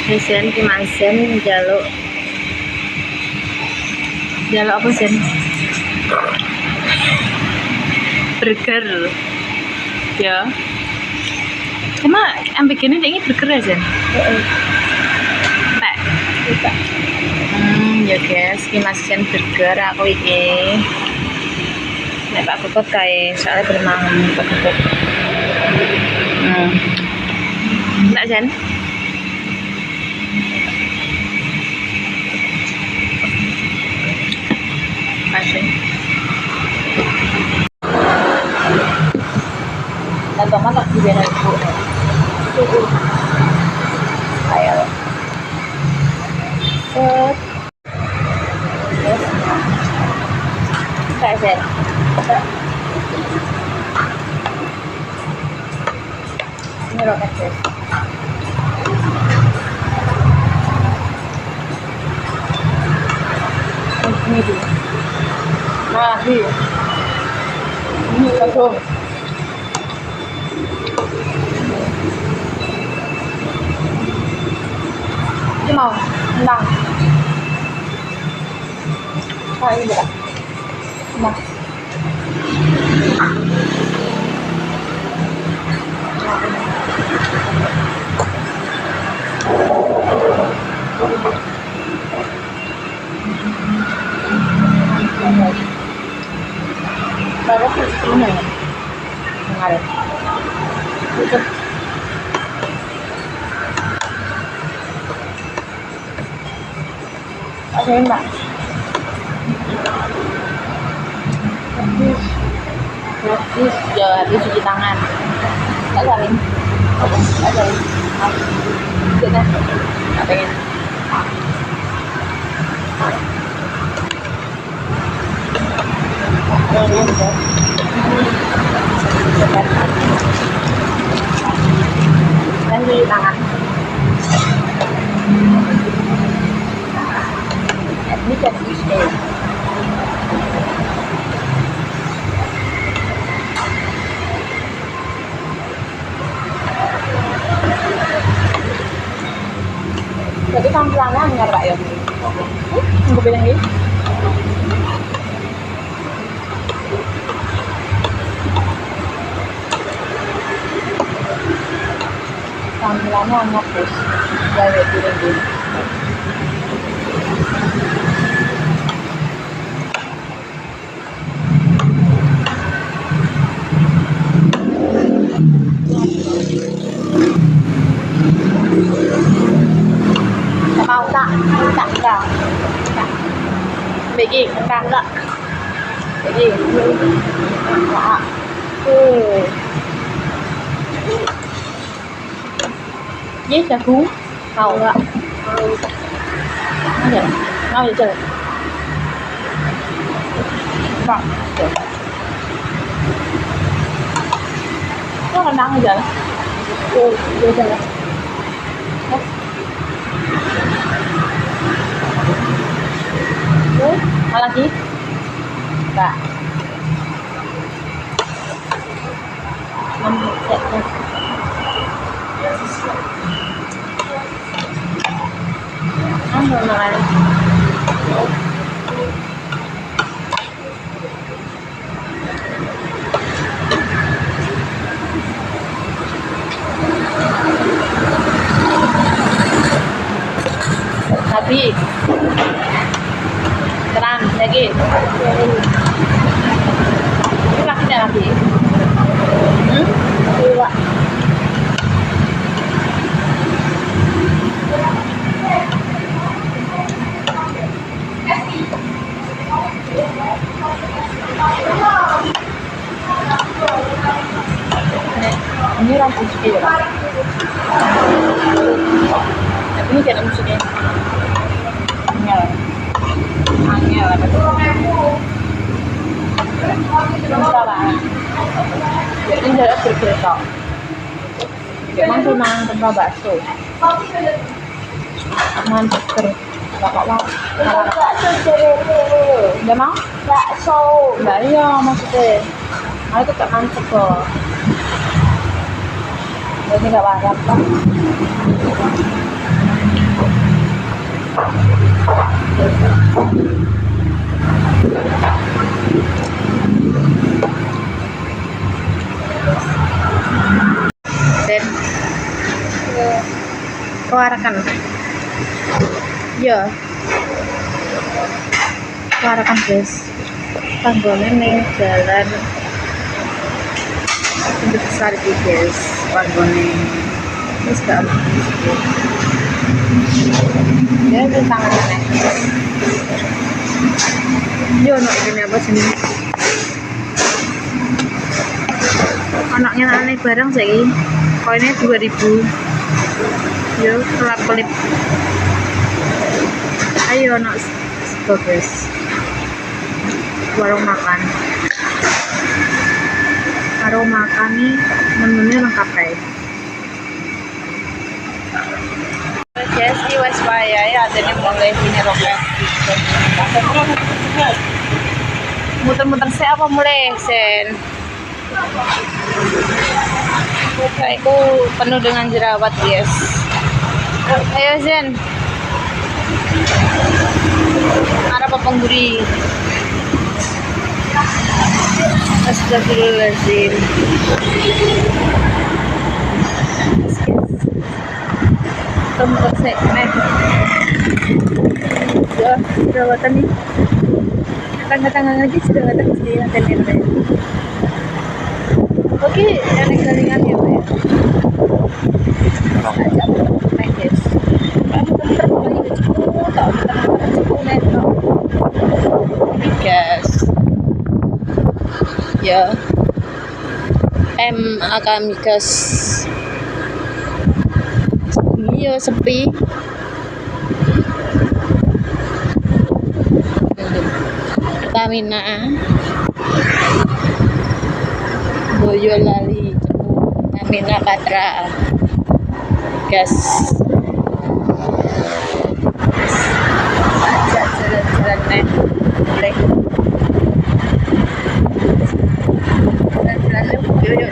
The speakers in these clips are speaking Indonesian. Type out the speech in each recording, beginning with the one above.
Sen ki Mas Sen jaluk apa Sen? Burger ya. Cuma yang bikinnya ini burger ya Sen? Pak. Ya guys, ki Mas Sen burger aku iki. Nek Pak Kukut kae soalnya bermangan Pak Kukut. Enggak Sen? Kasih. Dan tomat tak diberi ibu. Ayo. Kayak Sen. Ini roket guys. Ini dulu. Nah, ini kacang. Ini mau menang. Ini enggak. Nah. Baru ini ya. Mengalir. Itu. Ada enggak? Habis ya habis cuci tangan. Enggak saling. Enggak saling. Kita enggak pengen. Dan di tangan ini kan bisa jadi tampilannya hanya Pak ya aku bilang ini tampilannya hanya terus gawe turun. Mau tak enggak begini enggak begini enggak với trà cuốn màu ạ ngon vậy trời vâng có còn đắng hay trời vô trời mau lagi enggak makan tapi terang lagi ini lagi lagi dua ini langsung sedih ya tapi ini tidak musuhnya angel salah ya ini tidak bergerak memang tunang tempat bakso mantap terus bapak mau udah mau bakso enggak iya maksudnya itu tak mantap kok ini nggak wajar kan Dan keluarkan ya keluarkan guys panggonan ning jalan untuk besar iki guys panggonan wis gak ono ya wis tangan nek yo ono ini apa jenenge anaknya aneh barang saiki koinnya 2000 yo kelap kelip ayo ono sego guys warung makan nih menunya lengkap guys guys di wes ya ada nih mulai sini roket muter-muter saya apa mulai sen itu penuh dengan jerawat guys ayo Zen arah pengguri astagfirullahaladzim tempat segmen ya jerawatan nih tangan-tangan aja jerawatan mesti hati-hati oke galing-galingan ya Pak ya naik guys guys ya akan migas ini ya sepi Pertamina Boyolali Pertamina Patra gas aja jalan-jalan nih boleh jalan-jalannya yuk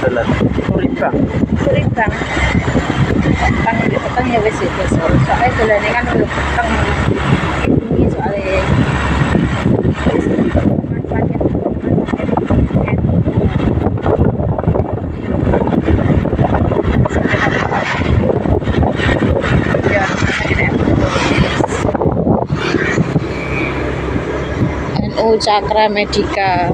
jalan Surimbang petang di petang ya wes itu soalnya jalannya kan belum petang ini soalnya NU Cakra Medika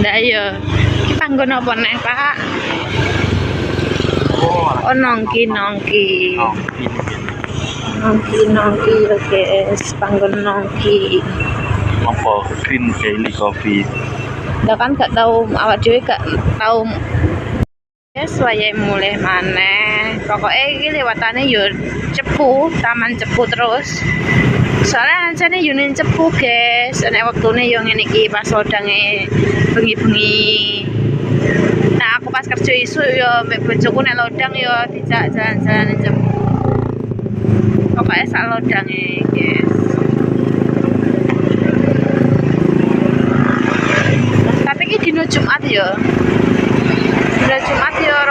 ndak ya iki panggon apa nek Pak oh nongki ya guys panggon nongki apa Green Daily Coffee ndak kan gak tahu awak dhewe gak tahu yes wayahe mulai maneh pokoknya iki lewatane yo cepu taman cepu terus soalnya ancane yo ning cepu guys nek wektune yo ngene iki pas lodange bengi-bengi nah aku pas kerja isu yo mbek bojoku nek lodang yo dijak jalan-jalan ning cepu pokoknya sak lodange guys tapi iki dino Jumat yo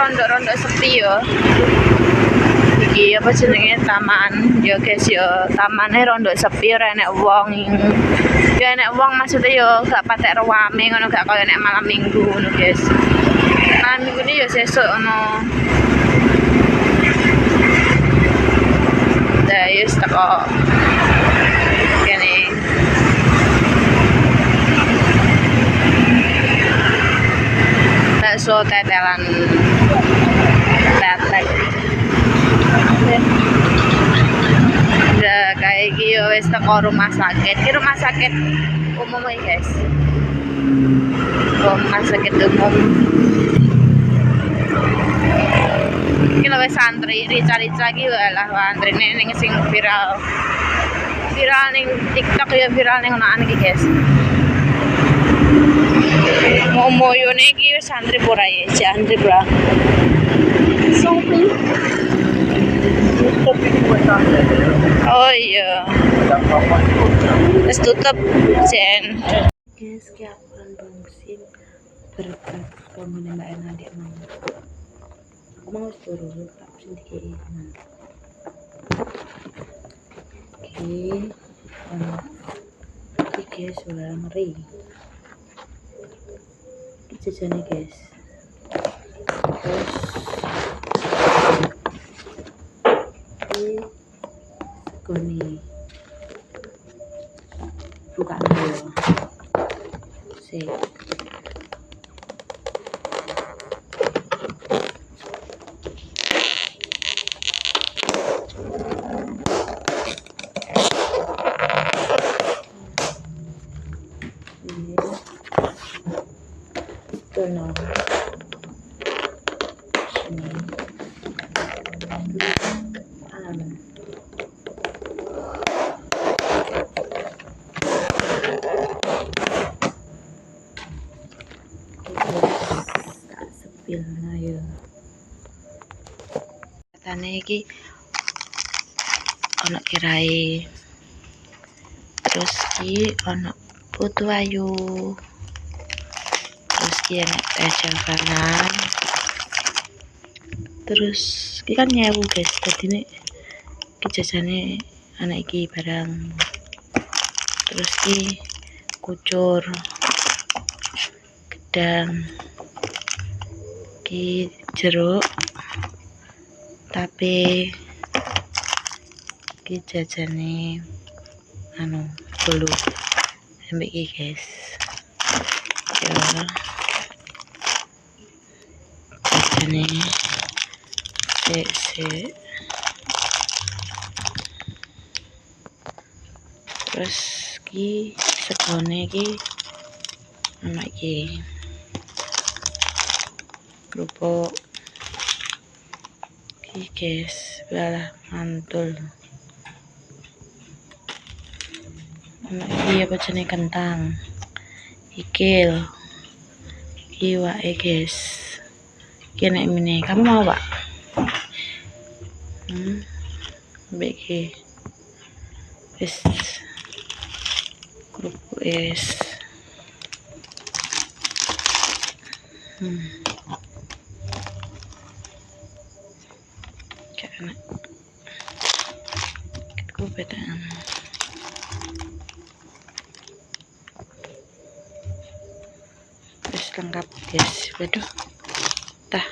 rondo-rondo sepi yo iki apa jenenge taman yo guys yo tamane rondo sepi ora enek wong yo enek wong maksudnya yo gak patek rame ngono gak kaya nek malam minggu ngono guys malam minggu ini yo sesuk ono dah yo teko kene bakso tetelan tetek udah kayak gitu wes teko rumah sakit umum ya guys rumah sakit umum ini wes santri rica-rica gitu lah santri ini sing viral ning TikTok ya viral ning ngono iki guys Mau moyone iki wis antri ora ya? Cek antri bra. Sopi. Tutup ini buat tanda. Oh iya. Yang apa itu? Wis tutup, Jen. Guys, kayak aku bangsin berkat komen Mbak Ena adik mau. Aku mau turun, tak sini kayak Oke, guys, sudah ngeri. Jajan nih guys. Terus segoni buka dulu. Sih. Turn on. Sini. Tak sepil na ya. Katane iki ana kirai. Terus ki ana putu ayu. Terus ki ana teh kanan. Terus ki kan nyewu guys. Tadi nih ki jajane anak iki barang. Terus ki kucur gedang ki jeruk tapi ki jajane anu bolu ambek iki guys ya jajane sik terus ki segone ki ana iki kerupuk iki guys balah mantul ana iki apa jenenge kentang ikil iwake guys iki nek mene kamu mau Pak beki wis kerupuk es karena aku bedaan wis lengkap guys waduh tah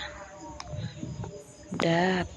dap